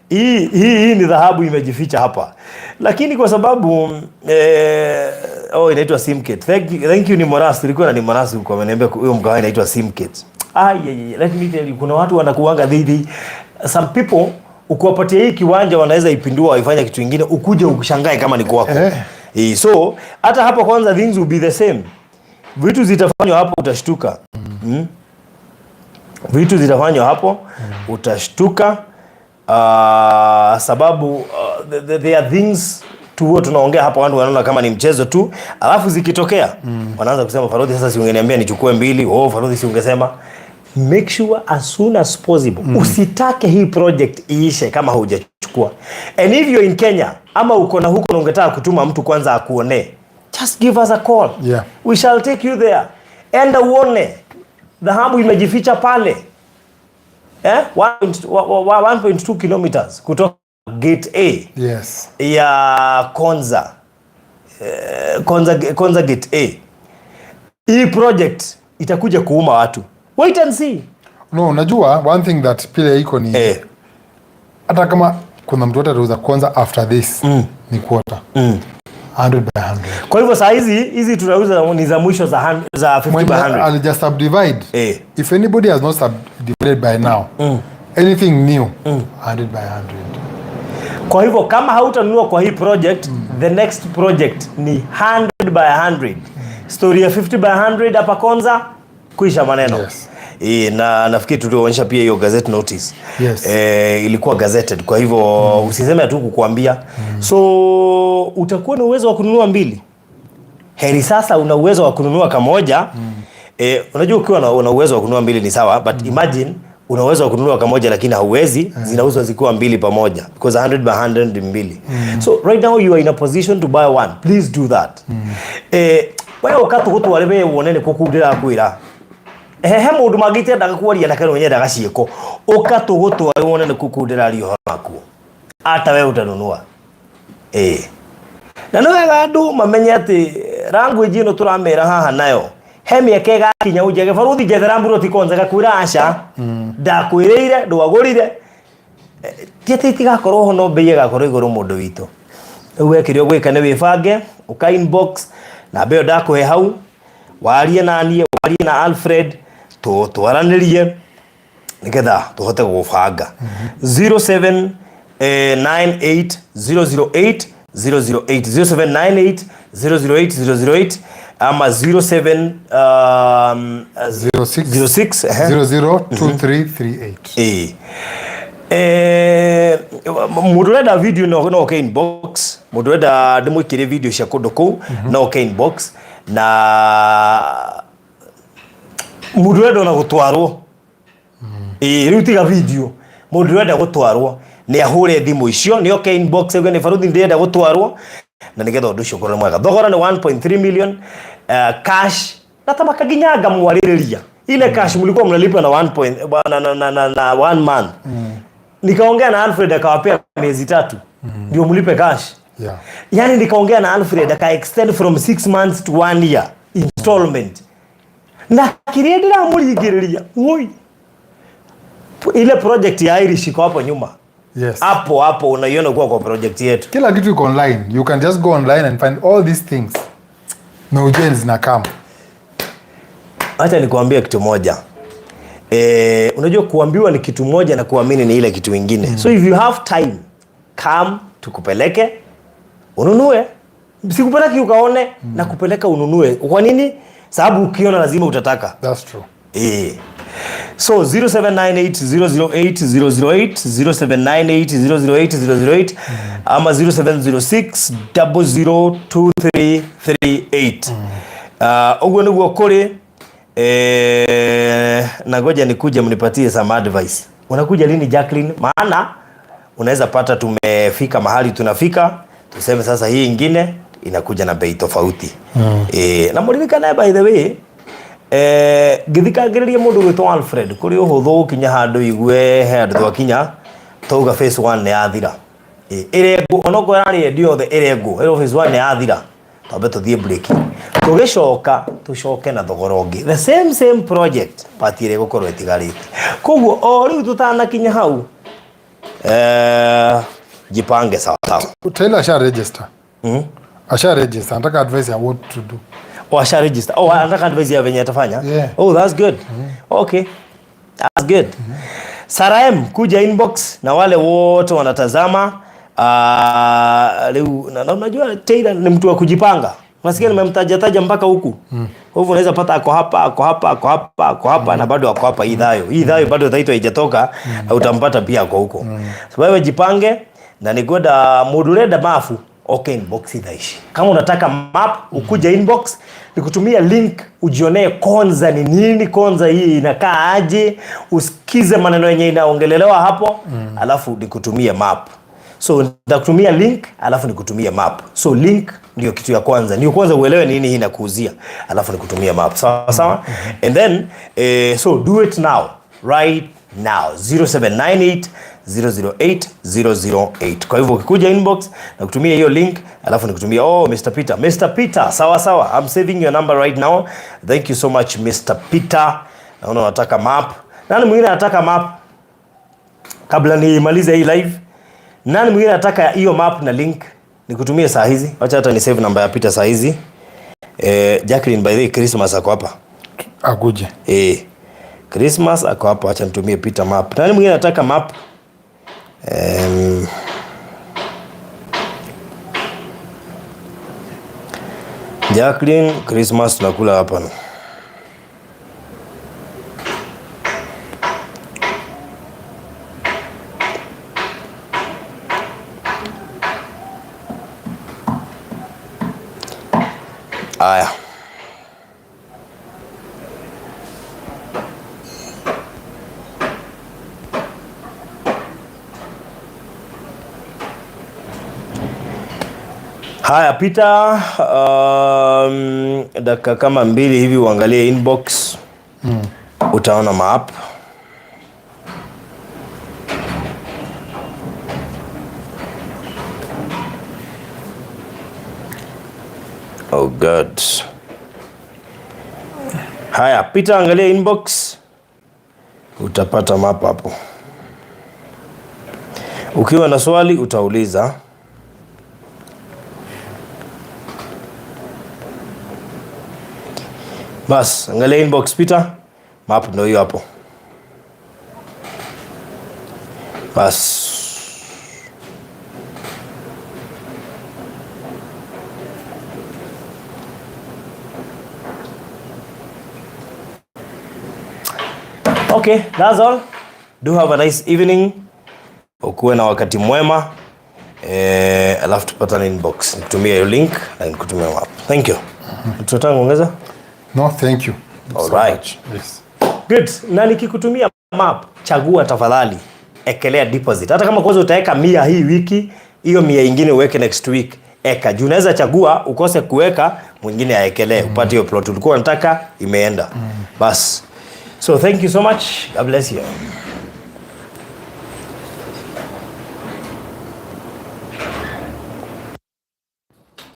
hii ni dhahabu imejificha hapa. Lakini kwa sababu inaitwa Simkit. Thank you ni Moras. Tulikuwa na ni Moras huko ameniambia huyo mkahawa inaitwa Simkit. Let me tell you, kuna watu wanakuanga dhidi. Some people ukiwapatia hii kiwanja wanaweza ipindua waifanya kitu kingine ukuje ukishangae kama ni kwako. So hata hapa kwanza things will be the same. Vitu zitafanywa hapo utashtuka. Vitu zitafanywa hapo utashtuka sababu there are things tunaongea hapa watu wanaona kama ni mchezo tu, alafu zikitokea wanaanza kusema Farodhi sasa si ungeniambia nichukue 2. Farodhi si ungesema. Make sure as soon as possible. Usitake hii project iishe kama hujachukua. And if you're in Kenya ama uko na huko na ungetaka kutuma mtu kwanza akuone, just give us a call. Yeah. We shall take you there. Enda uone. Dhahabu imejificha pale. 1.2 kilometers kutoka gate A. Yes. Ya Konza. Konza gate A. Hii project itakuja kuuma watu. Wait and see. No, unajua one thing that pia iko ni hata kama kuna mtu atauza Konza after this ni quarter. 100 by 100. Kwa hivyo saa hizi tunauza ni za mwisho za 50 by 100. I'll just subdivide. If anybody has not subdivided by now, anything new, 100 by 100. Kwa hivyo kama hautanunua kwa hii project, the next project ni 100 by 100. Story ya 50 by 100 hapa Konza kuisha maneno. Yes. Na nafikiri tulionyesha pia hiyo gazette notice. Yes. Ilikuwa gazetted. Kwa hivyo usiseme tu kukuambia. So utakuwa na uwezo wa kununua 2. Heri sasa una uwezo wa kununua kamoja. Unajua ukiwa na uwezo wa kununua 2 ni sawa, but imagine unaweza kununua kamoja lakini hauwezi, zinauzwa zikiwa mbili pamoja because 100 by 100 ni mbili. So right now you are in a position to buy one, please do that. Wewe wakati hutu wale wonene kukudira kwira he mundu magite ndaga kuaria na kero nyenda gacieko ukatu gutu wale wonene kukudira rio maku ata wewe utanunua. Na no wega andu mamenye ati language ino turamera haha nayo he mieke gakinya ujege baruthi jethera mburo tikonza gakwira aca ndakwiriire ndwagurire tiete tigakorwo ho no mbeye gakorwo iguru mundu wito wekire gwika ne wibange uka inbox na beyo ndakuhe hau warie nanie warie na Alfred twaranirie nigetha tuhote gubanga 0798 008 008 0798 ama 07 06 002338. Mudureda video no okay inbox mudureda ndimwikire video cia kundu ku no okay inbox na mudureda na gutwarwo riu tiga video mudureda gutwarwo ni ahure thimu icio ni okay inbox ego ni Faruthi ndenda gutwarwo na nigetha undu ucio korwo mwega thogora ni 1.3 million cash na tamaka ginyaga mwariria ile cash mlikuwa mnalipa na 1 month nikaongea na Alfred akawapea miezi 3 ndio mlipe cash. Yani nikaongea na Alfred aka extend from 6 months to 1 year installment na kirendera muligiriria oi ile project ya Irish iko hapo nyuma. Yes. Hapo unaiona kwa project yetu. Kila kitu iko online. You can just go online and find all these things. No gens na kama. Acha nikuambia kitu moja. Unajua kuambiwa ni kitu moja na kuamini ni ile kitu kingine. So if you have time, come tukupeleke ununue. Sikupeleki ukaone na kupeleka ununue. Kwa nini? Sababu ukiona lazima utataka. That's true. So 0798 008 008 ama 0706 002338. Ogwe niguo kuri na ngoja nikuje mnipatie some advice. Unakuja lini Jacqueline? Maana unaweza pata tumefika mahali tunafika tuseme sasa hii nyingine inakuja na bei tofauti. Na muririkana by the way githikagiriria mundu gwitwa Alfred kuri uhuthu kinya handu igwe he andu twakinya tuga phase 1 ne yathira irengu onoko rari ndio the irengu phase 1 ne yathira tambe tuthie break tugicoka tucoke na thogora ungi the same project patire gukorwo itigarite koguo o riu tutana kinya hau jipange sawa sawa. Taylor asha register asha register nataka advice ya what to do. Asha register. Anataka advice ya venye atafanya. That's good. Okay. That's good. Saraem kuja inbox na wale wote wanatazama. Leo na unajua Taylor ni mtu wa kujipanga. Unasikia nimemtaja mpaka huku. Kwa hivyo unaweza pata ako hapa na bado ako hapa hii dhayo bado dhaito haijatoka utampata pia ako huko. So wewe jipange na nigoda moduleda mafu. Okay, inbox idaishi. Kama unataka map ukuja inbox nikutumia link ujionee konza ni nini, konza hii inakaa aje, usikize maneno yenye inaongelelewa hapo, alafu nikutumie map. So nitakutumia link alafu nikutumie map. So link ndio kitu ya kwanza. Ndio kwanza uelewe nini hii inakuuzia, alafu nikutumie map. Sawa sawa? And then so do it now. Right now 0798 008 008. Kwa hivyo ukikuja inbox na kutumia hiyo link alafu nikutumia Mr. Peter sawa sawa. I'm saving your number right now. Thank you so much Mr. Peter. Naona unataka map. Nani mwingine anataka map? Kabla nimalize hii live, nani mwingine anataka hiyo map na link? Nikutumie saa hizi. Acha hata ni save namba ya Peter saa hizi. Jacqueline by the way Christmas ako hapa. Akuje. Christmas ako hapa, acha nitumie Peter map. Nani mwingine anataka map? Jacqueline, Christmas tunakula hapa. Aya. Haya, pita dakika kama 2 hivi uangalie inbox. Utaona map. Oh God. Haya, pita angalia inbox. Utapata map hapo. Ukiwa na swali utauliza. Bas, angalia inbox pita. Map ndio hiyo hapo. Bas. Okay, that's all. Do have a nice evening. Ukuwe na wakati mwema. Alafu tupatane inbox. Nitumie hiyo link na nikutumie map. Thank you. Tunataka kuongeza? No, thank you. All right. Yes. Good. Na nikikutumia map, chagua tafadhali. Ekelea deposit. Hata kama kwanza utaweka 100 hii wiki, hiyo 100 nyingine uweke next week. Eka. Juu unaweza chagua ukose kuweka, mwingine aekelee. Upate hiyo plot ulikuwa unataka imeenda. Bas. So thank you so much. God bless you.